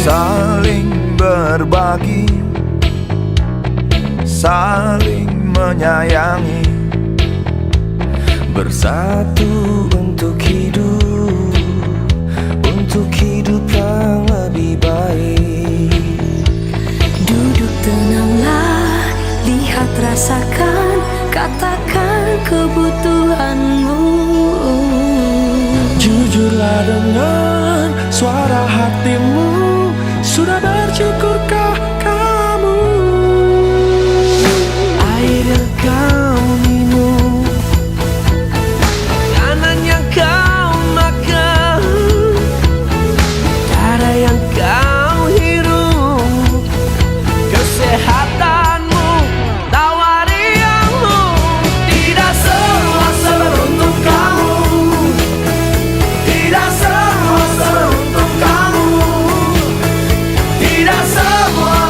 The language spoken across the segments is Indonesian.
Saling berbagi, saling menyayangi, bersatu untuk hidup yang lebih baik. Duduk tenanglah, lihat rasakan, katakan kebutuhanmu. Jujurlah dengan suara hatimu, sudah bersyukurkah kamu? Air yang kau minum, makanan yang kau makan, darah yang kau hirup, kesehatanmu, tawarianmu. Tidak semua seberuntung kamu, tidak semua seberuntung kamu, tidak semua,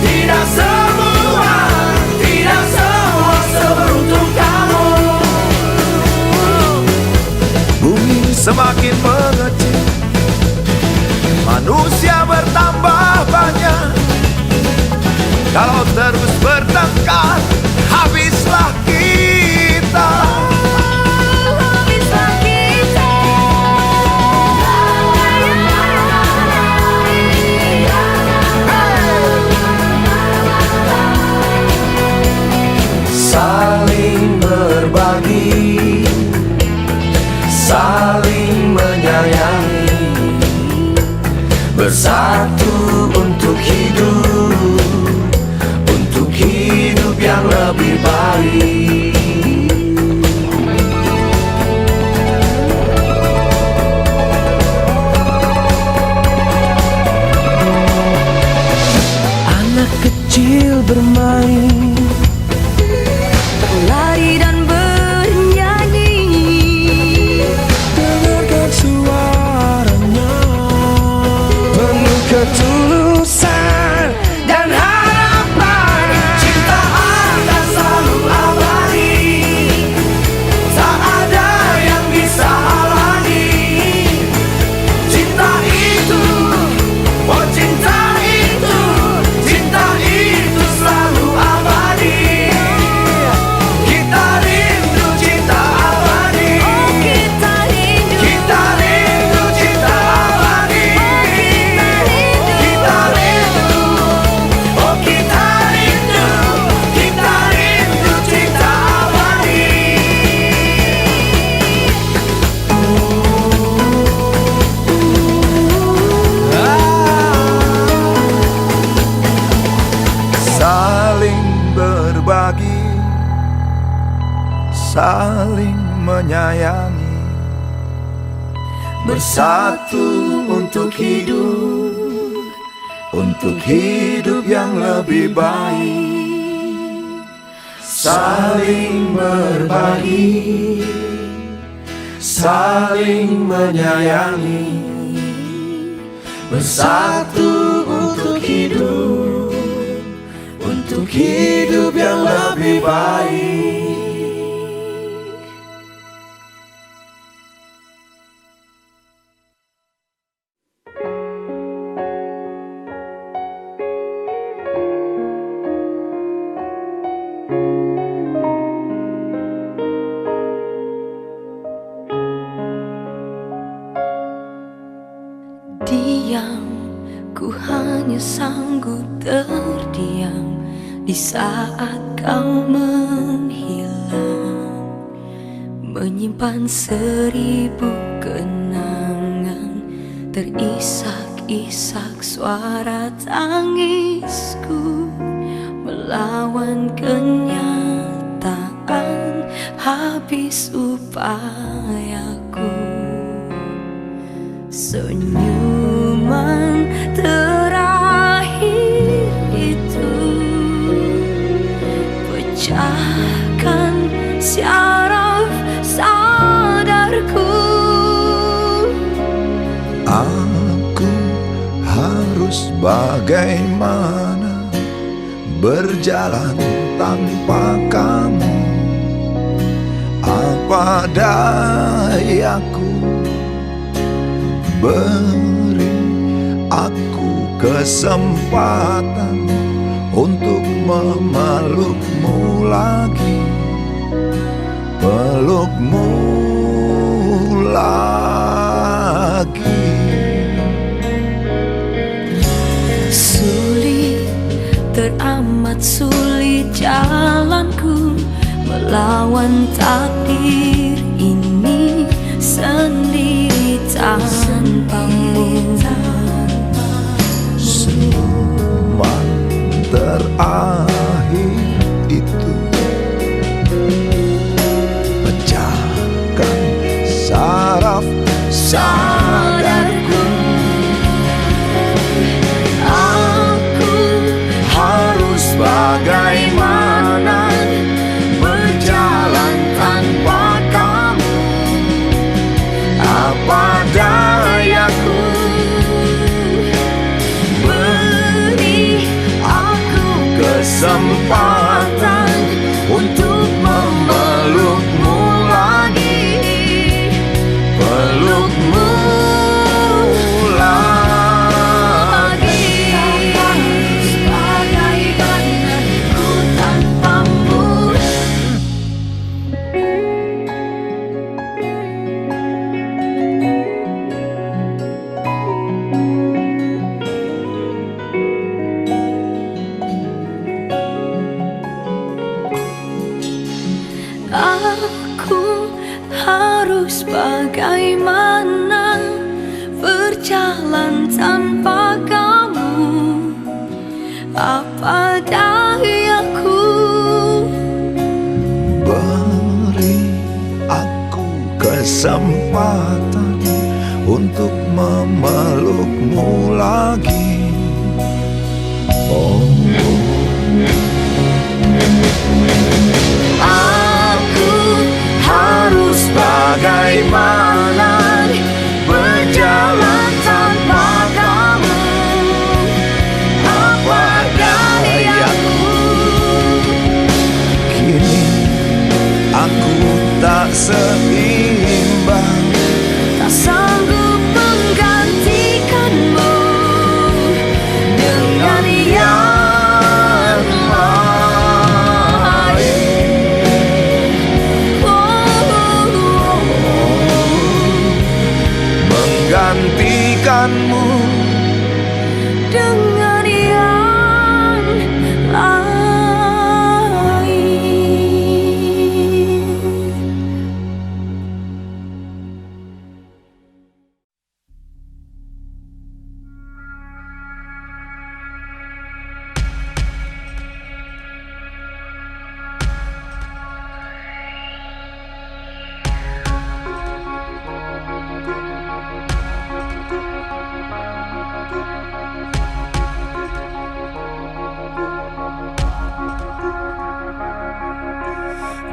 tidak semua, tidak semua seberuntung kamu. Bumi semakin mengecil, manusia bertambah banyak. Kalau terus bertengkar, habislah kita. Habislah kita. Saling berbagi, saling menyayangi, bersatu untuk hidup yang lebih baik. Anak kecil bermain, Lari dan bernyanyi, dengarkan suaranya, penuh ketulusan dan harapan. Cinta akan selalu abadi, tak ada yang bisa halangi. Cinta itu, oh cinta itu, cinta itu selalu abadi. Kita rindu cinta abadi, kita rindu, kita rindu cinta abadi. Kita rindu, oh kita rindu, kita rindu cinta abadi. Saling berbagi, saling menyayangi, bersatu untuk hidup yang lebih baik. Saling berbagi, saling menyayangi, bersatu untuk hidup yang lebih baik. diam, ku hanya sanggup terdiam di saat kau menghilang, menyimpan 1000 kenangan, terisak-isak suara tangisku melawan kenyataan habis upayaku. Senyuman terakhir itu pecahkan syaraf sadarku. Aku harus bagaimana berjalan tanpa kamu? Apa dayaku beri aku kesempatan untuk memelukmu lagi, pelukmu lagi. Sulit, teramat sulit jalanku melawan takdir ini sendiri tanpamu. Senyuman terakhir itu pecahkan saraf sadarku. Aku harus bagaimana berjalan tanpa kamu? Apa dayaku? Beri aku kesempatan untuk memelukmu lagi, pelukmu lagi. Bagaimana ku tanpamu? Aku harus bagaimana berjalan tanpa kamu? Apa dayaku? Beri aku kesempatan untuk memelukmu lagi. Oh, aku harus bagaimana berjalan tanpa kamu? Apa dayaku? Kini aku tak seimbang, Tak sanggup menggantikanmu dengan yang lain. menggantikanmu Dengan yang lain.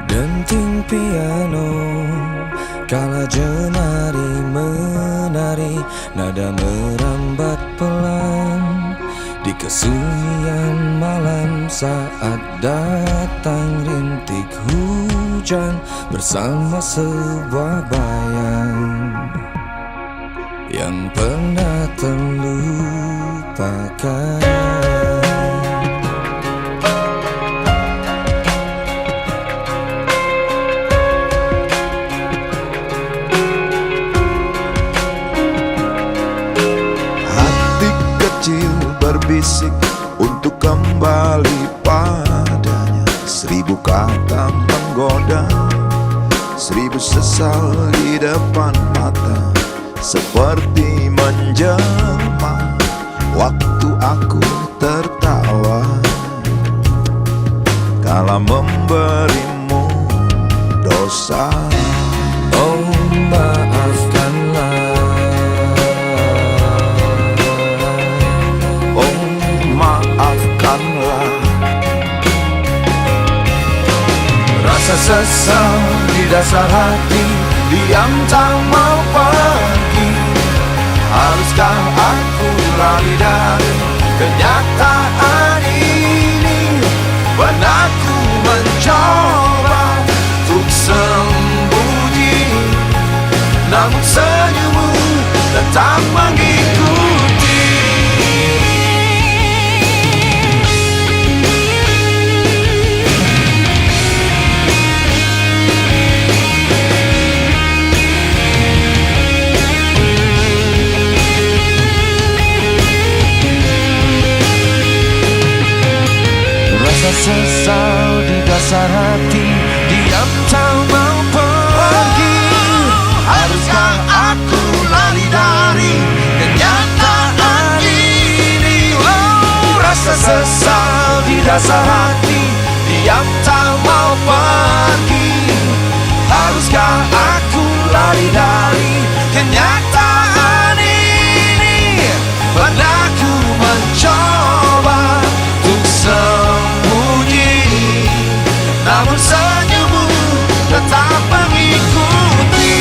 Denting piano kala jemari menari, nada merambat pelan di kesunyian malam saat datang rintik hujan bersama sebuah bayang yang pernah terlupakan. berbisik untuk kembali padanya. 1000 kata menggoda, 1000 sesal di depan mata, seperti menjelma waktu aku tertawa kala memberimu dosa. Oh, maafkanlah. Oh, maafkanlah. Rasa sesal di dasar hati, diam tak mau pergi. Haruskah aku lari dari kenyataan ini? Pernah ku mencoba untuk sembunyi, namun senyummu tetap mengikuti. dasar hati diam tak mau pergi. Haruskah aku lari dari kenyataan ini? Pernah ku mencoba untuk sembunyi, namun senyummu tetap mengikuti.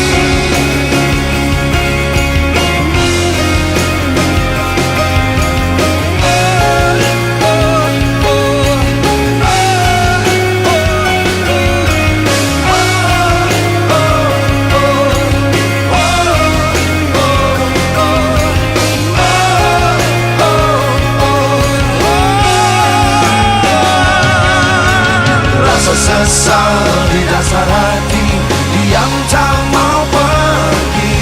Rasa sesal di dasar hati diam tak mau pergi.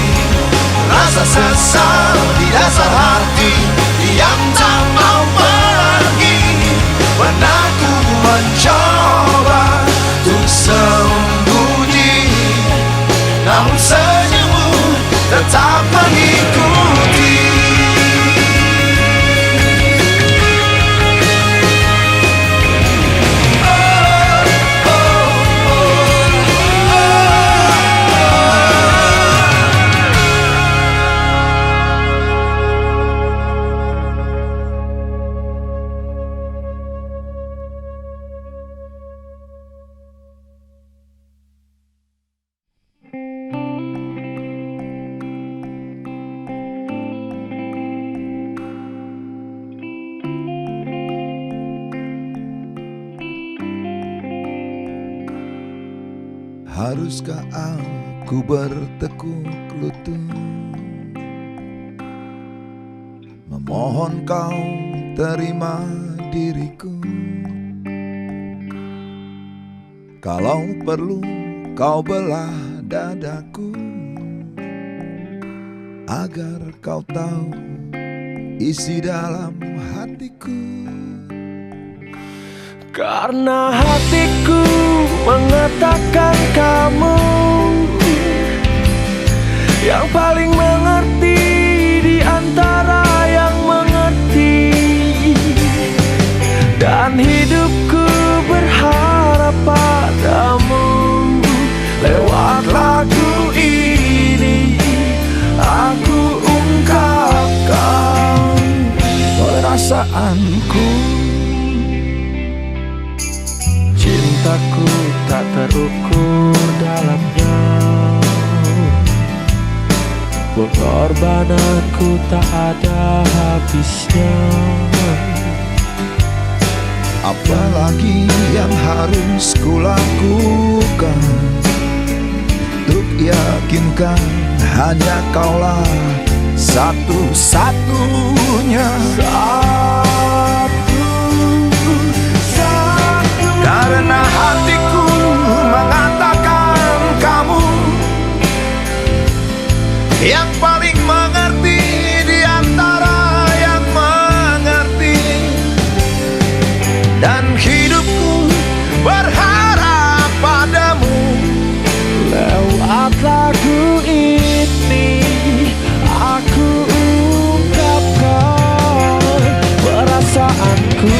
Rasa sesal di dasar hati diam tak mau pergi. Pernah ku mencoba untuk sembunyi, namun senyummu tetap mengikuti. Haruskah aku bertekuk lutut, memohon kau terima diriku? Kalau perlu kau belah dadaku, agar kau tahu isi dalam hatiku. Karena hatiku mengatakan kamu yang paling mengerti di antara yang mengerti, dan hidupku berharap padamu. Lewat lagu ini aku ungkapkan perasaanku. Cintaku tak terukur dalamnya, pengorbananku tak ada habisnya. Apalagi yang harus kulakukan untuk yakinkan hanya kaulah satu-satunya. Karena hatiku mengatakan kamu yang paling mengerti di antara yang mengerti, dan hidupku berharap padamu. Lewat lagu ini aku ungkapkan perasaanku.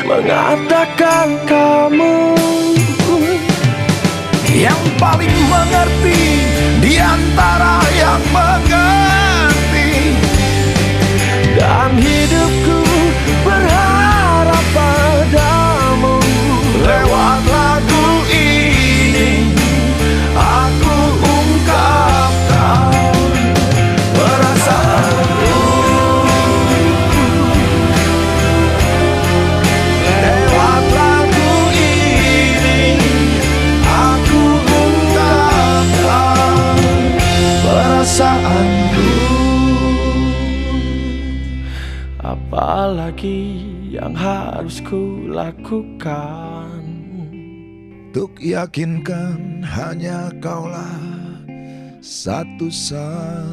Mengatakan kamu yang paling mengerti di antara yang mengerti, dan hidupku berharap padamu. Lewat lagu ini aku ungkapkan perasaanku. Lewat lagu ini aku ungkapkan perasaanku. Apalagi yang harus ku lakukan untuk yakinkan hanya kaulah satu-satunya.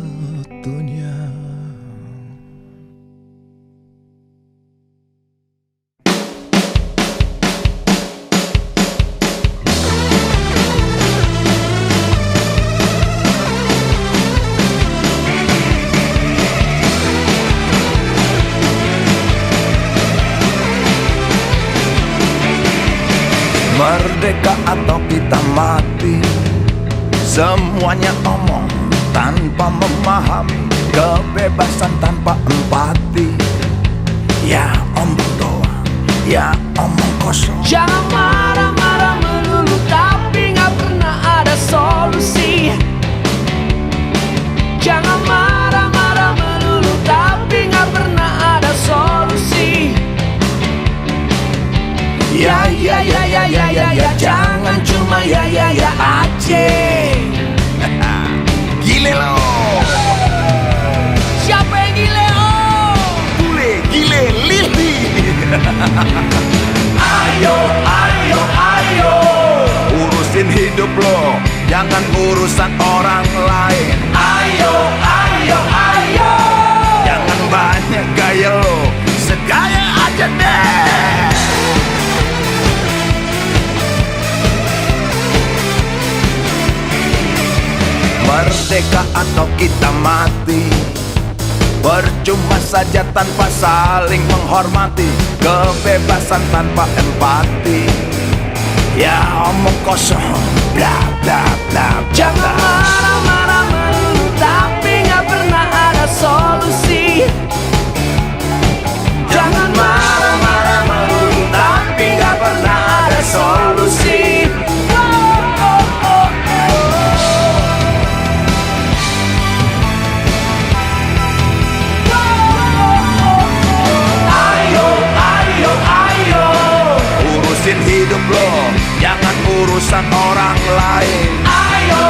Merdeka atau kita mati, semuanya omong tanpa memahami, kebebasan tanpa empati. Ya omong doang, ya omong kosong. Jangan marah-marah melulu tapi gak pernah ada solusi. Jangan marah-marah melulu tapi gak pernah ada solusi. Ya, jangan cuma ya aja. Gile lo, Siapa yang gile gile lili. Ayo, Urusin hidup lo, jangan urusan orang lain. ayo, Jangan banyak gaya lo, segaya aja deh. Merdeka atau kita mati, percuma saja tanpa saling menghormati, kebebasan tanpa empati. Ya omong kosong, bla bla bla bla. Jangan marah-marah melulu tapi gak pernah ada solusi. Jangan marah-marah melulu tapi gak pernah ada solusi. Urusin hidup lo, jangan urusan orang lain. Ayo,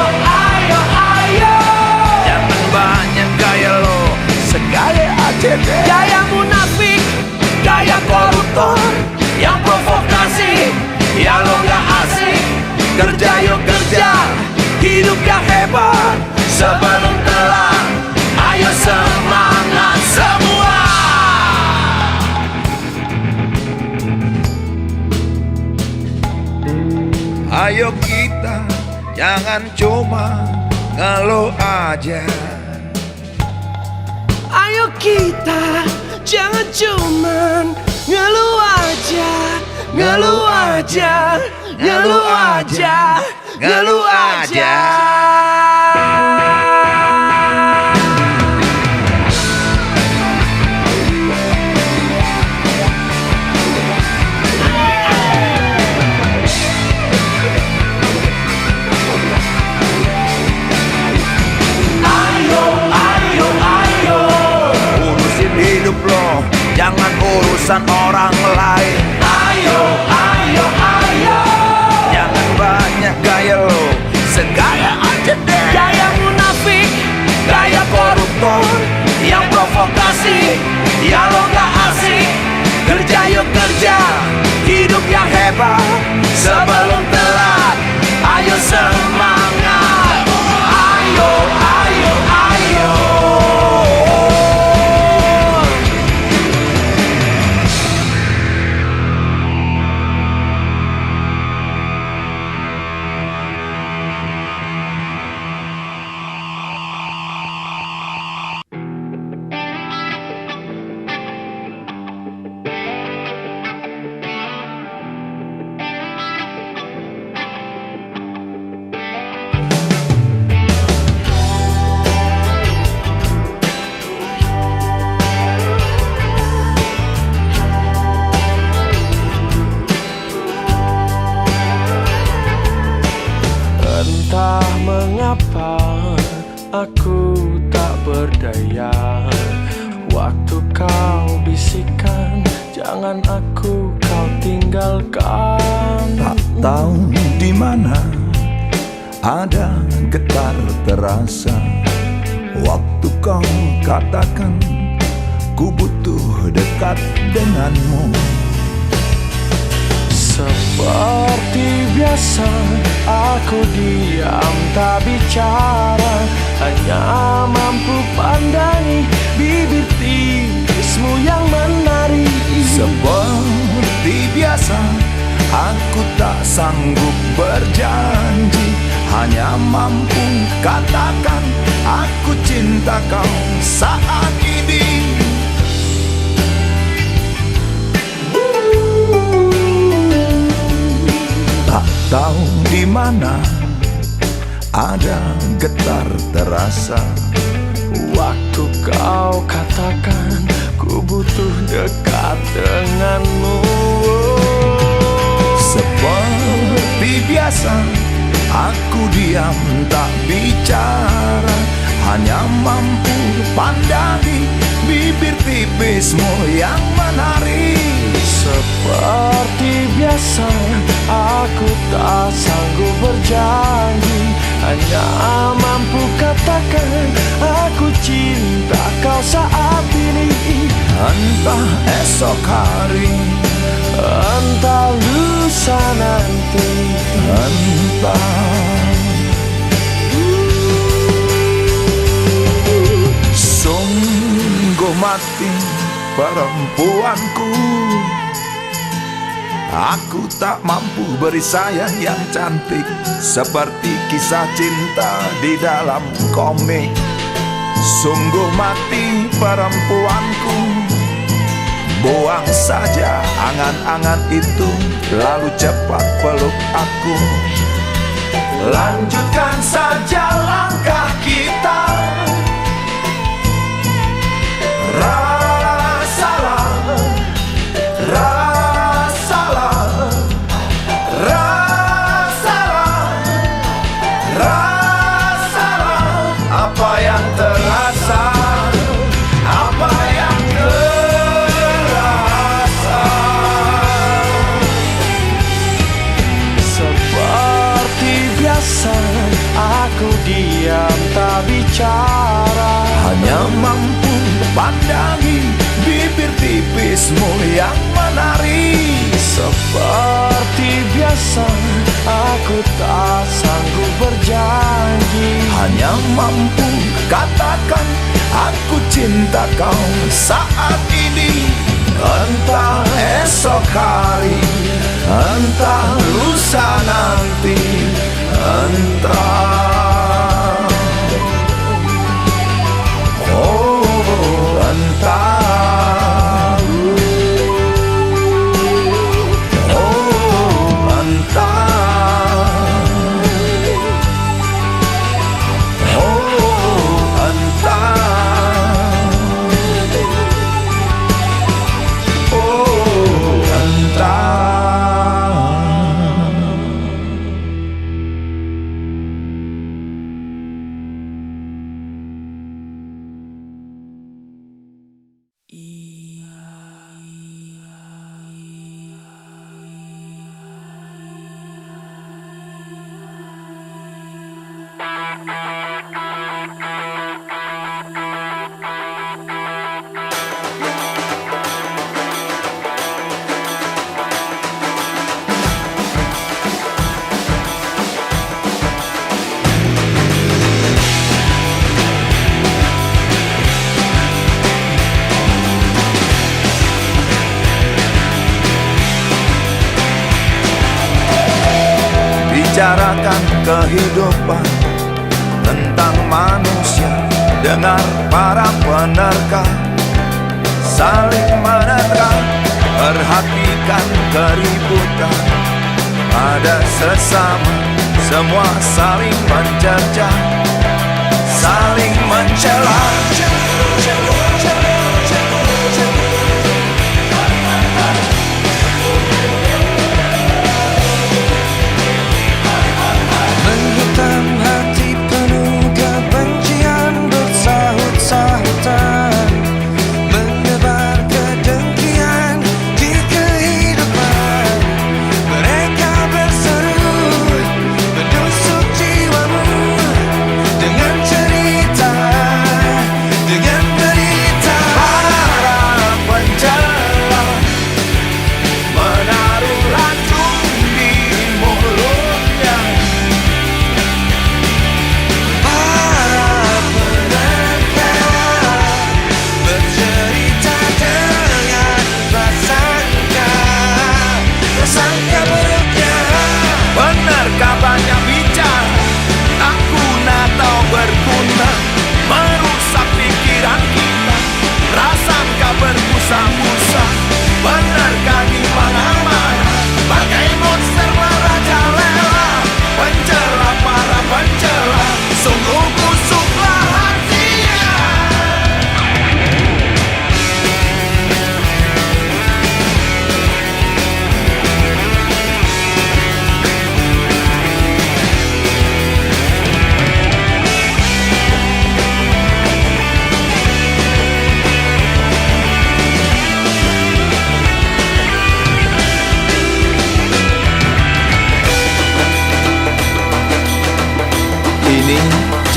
Jangan banyak gaya lo, segaya aja deh. gaya munafik, gaya koruptor, yang provokasi, ya lo gak asik. Kerja yuk kerja, Hidup yang hebat sebelum telat. Ayo semangat semua. Ayo kita jangan cuma ngeluh aja. Ayo kita jangan cuman ngeluh aja, ngeluh aja, ngeluh aja, ngeluh aja. Urusin hidup lo, jangan urusan orang lain. Ayo, Jangan banyak gaya lo, segaya aja deh. gaya munafik, gaya koruptor, yang provokasi, ya lo gak asik. Kerja yuk kerja, hidup yang hebat sebelum telat. Ayo semangat, ayo. Entah mengapa aku tak berdaya. Waktu kau bisikan, jangan aku kau tinggalkan. Tak tahu di mana ada getar terasa, waktu kau katakan ku butuh dekat denganmu. Seperti biasa aku diam tak bicara, hanya mampu pandangi bibir tipismu yang menari. Seperti biasa aku tak sanggup berjanji, hanya mampu katakan aku cinta kau saat ini. Tak tahu di mana ada getar terasa Waktu kau katakan ku butuh dekat denganmu. Seperti biasa aku diam tak bicara, hanya mampu pandangi bibir tipismu yang menari. Seperti biasa aku tak sanggup berjanji, hanya mampu katakan aku cinta kau saat ini. Entah esok hari, entah lusa nanti, entah. Sungguh mati perempuanku, aku tak mampu beri sayang yang cantik seperti kisah cinta di dalam komik. Sungguh mati perempuanku, buang saja angan-angan itu, lalu cepat peluk aku. Lanjutkan saja langkah kita, rasalah, rasalah, rasalah, rasalah apa yang terasa, apa yang terasa. seperti biasa aku diam tak bicara, Hanya mampu pandangi bibir tipismu yang menari. seperti biasa aku tak sanggup berjanji, Hanya mampu katakan aku cinta kau saat ini. Entah esok hari, entah lusa nanti, entah. Oh, entah. Oh, entah. Oh, entah. Oh, entah. Bicarakan kehidupan tentang manusia, dengar para penerka saling menerka, perhatikan keributan pada sesama, semua saling mencerca, saling mencela. menghitam hati penuh kebencian bersahut-sahutan, menebar kedengkian di kehidupan. Mereka berseru menusuk jiwamu dengan cerita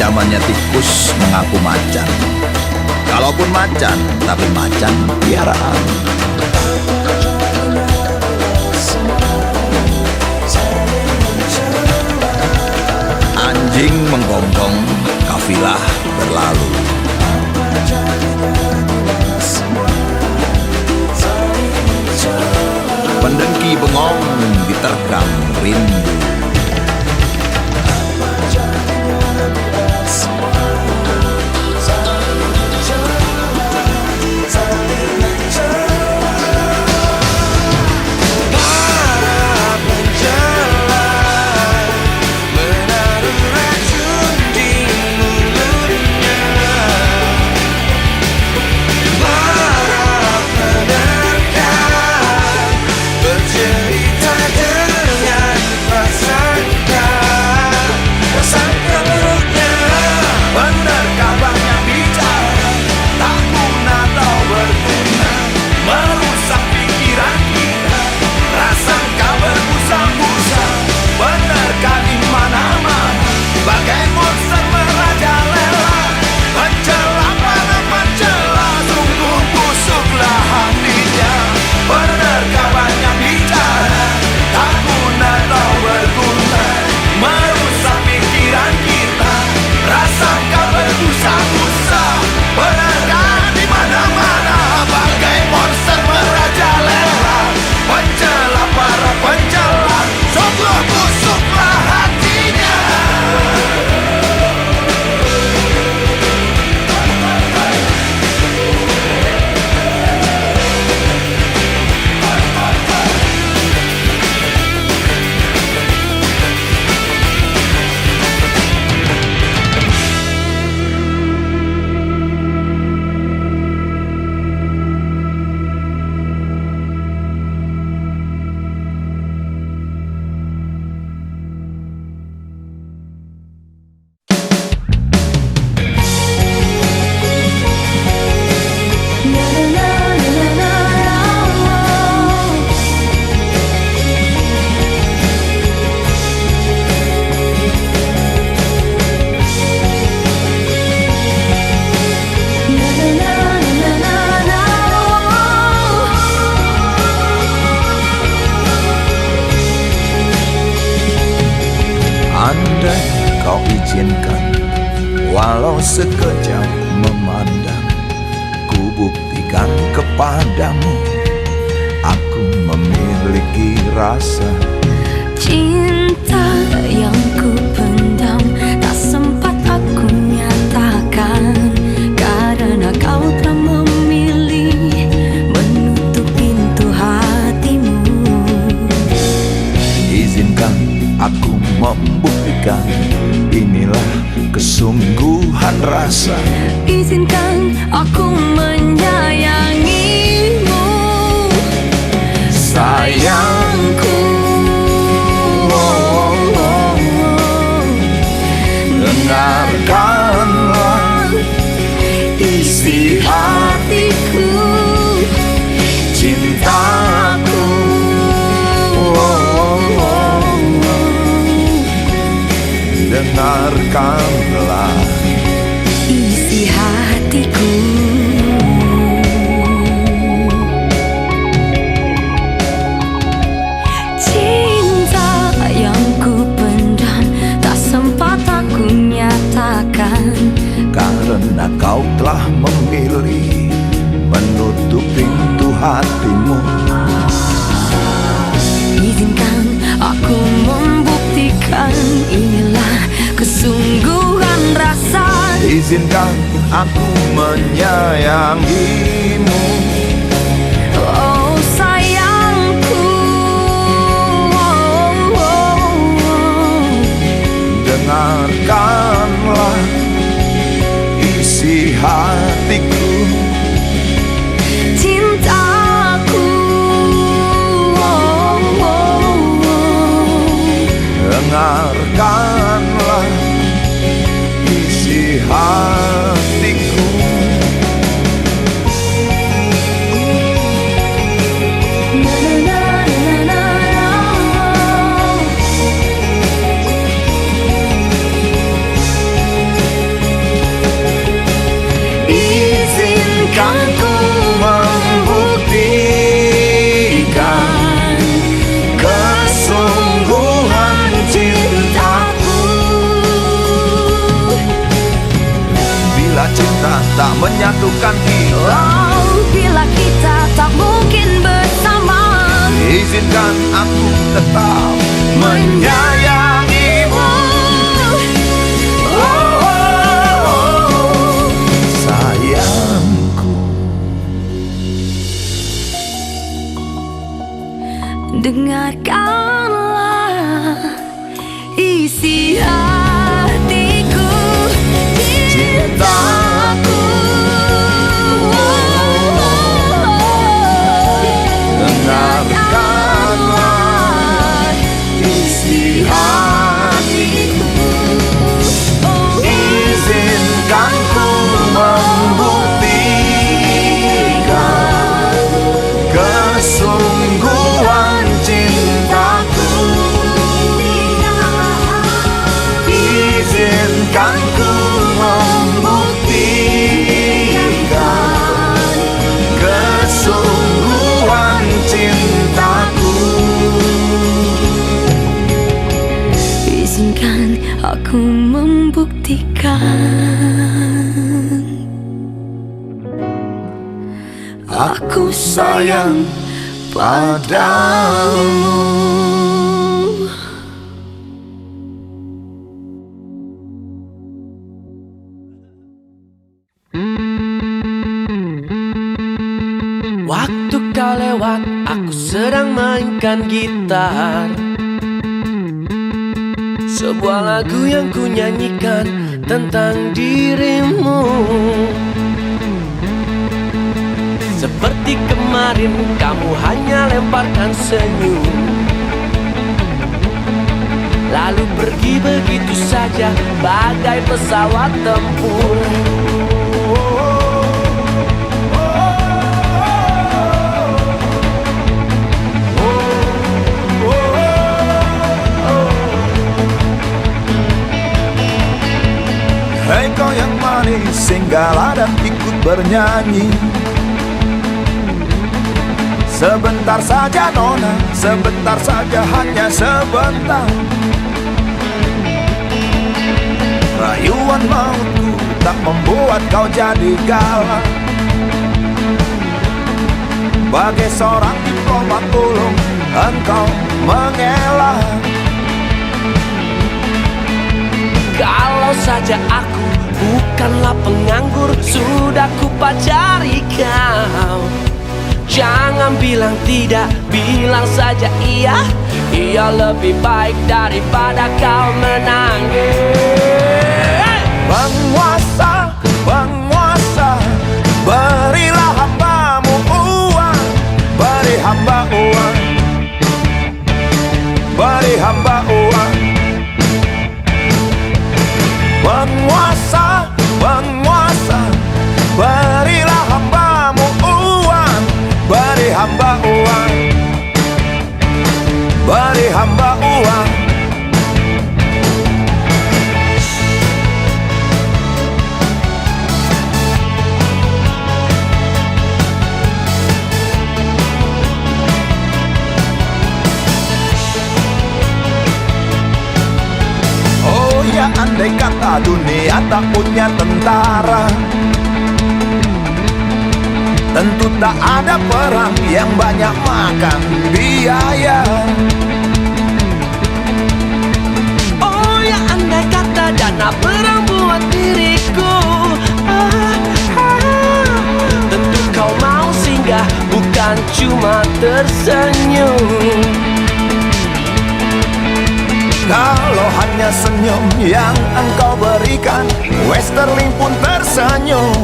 zamannya tikus mengaku macan. Kalaupun macan, tapi macan piaraan. Anjing menggonggong, kafilah berlalu. Pendengki bengong diterkam rindu. Andai kau izinkan, walau sekejap memandang, ku buktikan kepadamu, aku memiliki rasa cinta yang ku pendam, tak sempat aku nyatakan, karena kau telah memilih menutup pintu hatimu. Izinkan aku membuktikan, inilah kesungguhan rasa. Izinkan aku menyayangimu, Sayangku, dengarkanlah isi hatiku, cintaku. Dengarkanlah isi hatiku. Cinta yang ku pendam, tak sempat aku nyatakan, karena kau telah memilih menutup pintu hatimu. Izinkan aku membuktikan, inilah kesungguhan rasa. Izinkan aku menyayangimu, Oh sayangku, dengarkanlah isi hatiku, cintaku. Dengarkanlah isi hatiku. tetap menyayangimu. Sayangku, dengarkanlah isi hatiku, cintaku. dengarkanlah isi hatiku. Izinkan ku membuktikan kesungguhan cintaku. Izinkan ku membuktikan kesungguhan cintaku. Izinkan aku membuktikan aku sayang padamu. Waktu kau lewat, aku sedang mainkan gitar. Sebuah lagu yang ku nyanyikan tentang dirimu. Seperti kemarin, kamu hanya lemparkan senyum, lalu pergi begitu saja bagai pesawat tempur. Hei kau yang manis, singgahlah dan ikut bernyanyi. Sebentar saja nona, sebentar saja, hanya sebentar. Rayuan mautku tak membuat kau jadi galak. Bagai seorang diplomat ulung, engkau mengelak. Kalau saja aku bukanlah penganggur, sudah ku pacari kau. Jangan bilang tidak, bilang saja iya. Iya lebih baik daripada kau menangis. Penguasa, penguasa, berilah hambamu uang. Beri hamba uang, beri hamba uang. Penguasa, penguasa, berilah hambamu uang. Beri hamba uang, beri hamba uang. Oh ya, andai kata dunia tak punya tentara, tentu tak ada perang yang banyak makan biaya. Oh ya, andai kata dana perang buat diriku, tentu kau mau singgah, bukan cuma tersenyum. Kalau hanya senyum yang engkau berikan, Westerling pun tersenyum.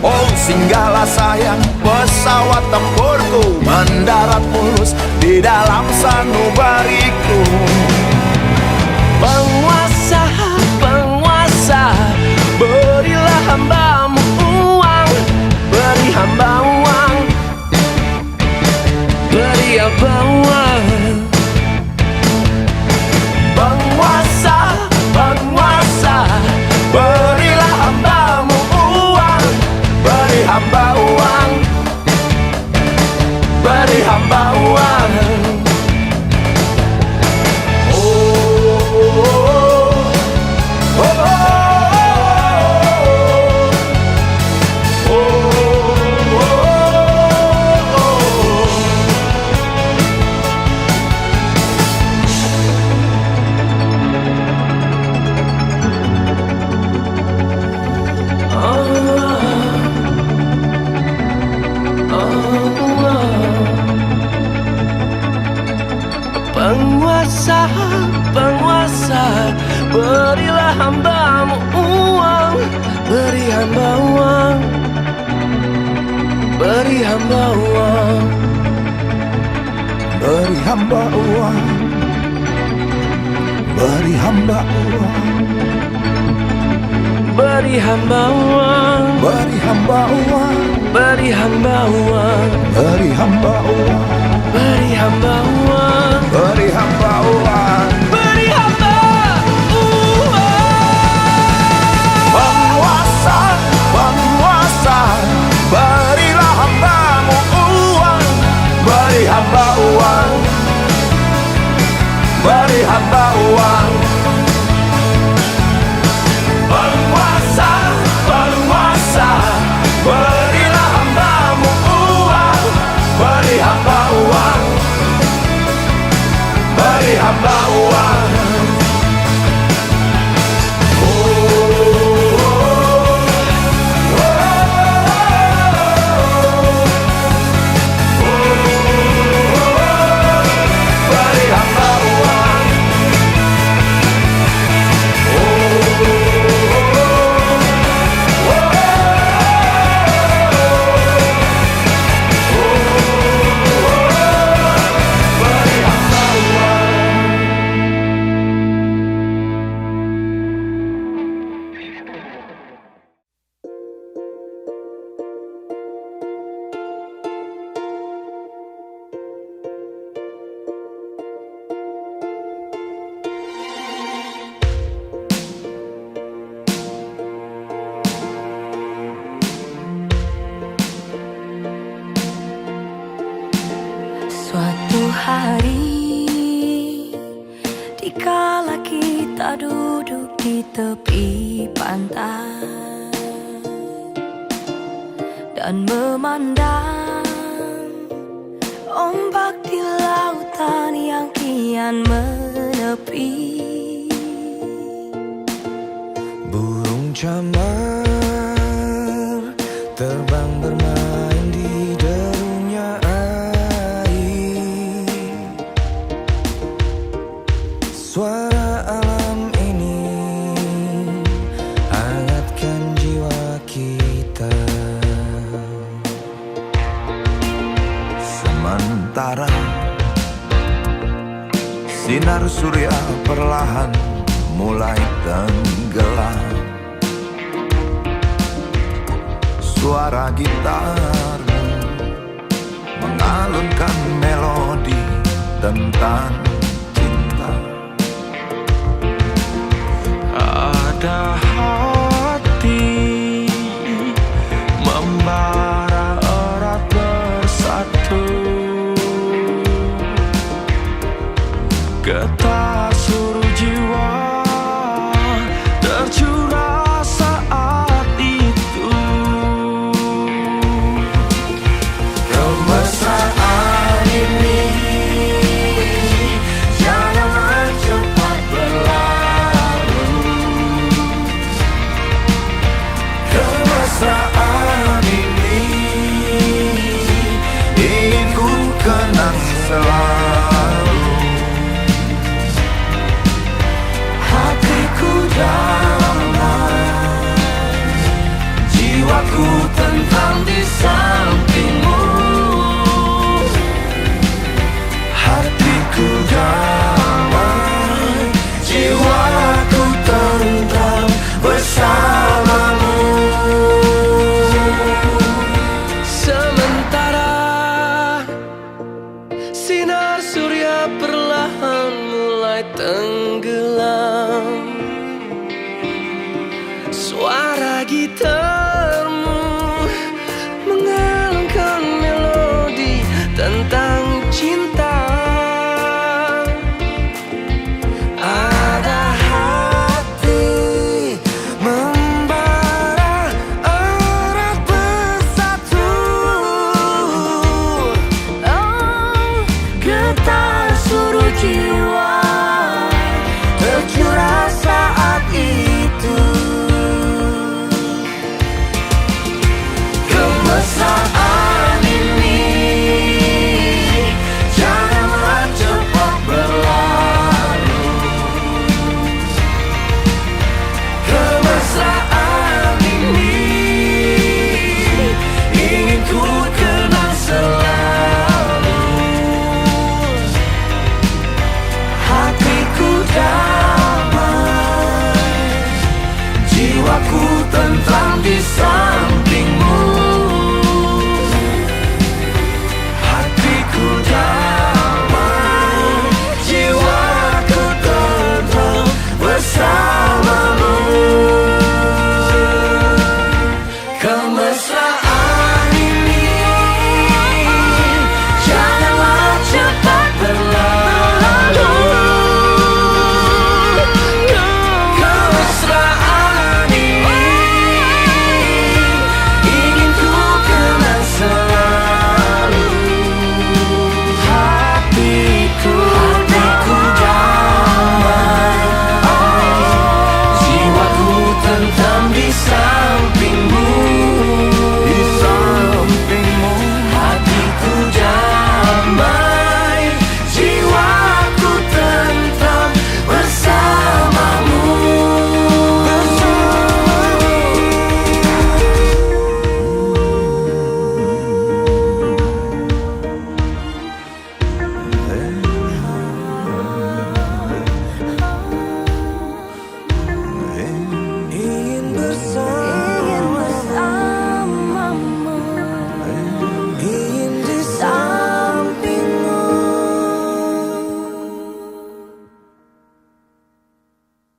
Oh singgahlah sayang, pesawat tempurku mendarat mulus di dalam sanubariku. Penguasa, penguasa, berilah hambamu uang. Beri hamba uang, beri hamba uang. Penguasa, penguasa, berilah hambamu uang. Beri hamba uang, beri hamba uang. Oh, oh, oh. Berilah hambamu uang, beri hamba uang, beri hamba uang, Beri hamba uang, beri hamba uang, beri hamba uang, beri hamba uang, beri hamba uang, beri hamba uang, beri hamba uang, beri hamba uang. beri hamba uang. Penguasa, penguasa, berilah hambamu uang, beri hamba uang, beri hamba uang. Penguasa, penguasa, berilah hambamu uang, beri hamba uang, beri hamba uang. Beri hamba uang. Suatu hari, dikala kita duduk di tepi pantai dan memandang ombak di lautan yang kian menepi. Burung camar terbang bermain di derunya air. Suara alam ini hangatkan jiwa kita. Sementara sinar surya perlahan mulai tenggelam, suara gitar mengalunkan melodi tentang cinta. Ada hati membara erat bersatu, getar seluruh jiwa tercurah saat itu. Kemesraan ini janganlah cepat berlalu. Kemesraan ini ingin ku kenang selalu. Hatiku damai, jiwaku tentram di sampingmu. Hatiku damai, jiwaku tentram bersamamu. Sementara sinar surya perlahan mulai tenggelam,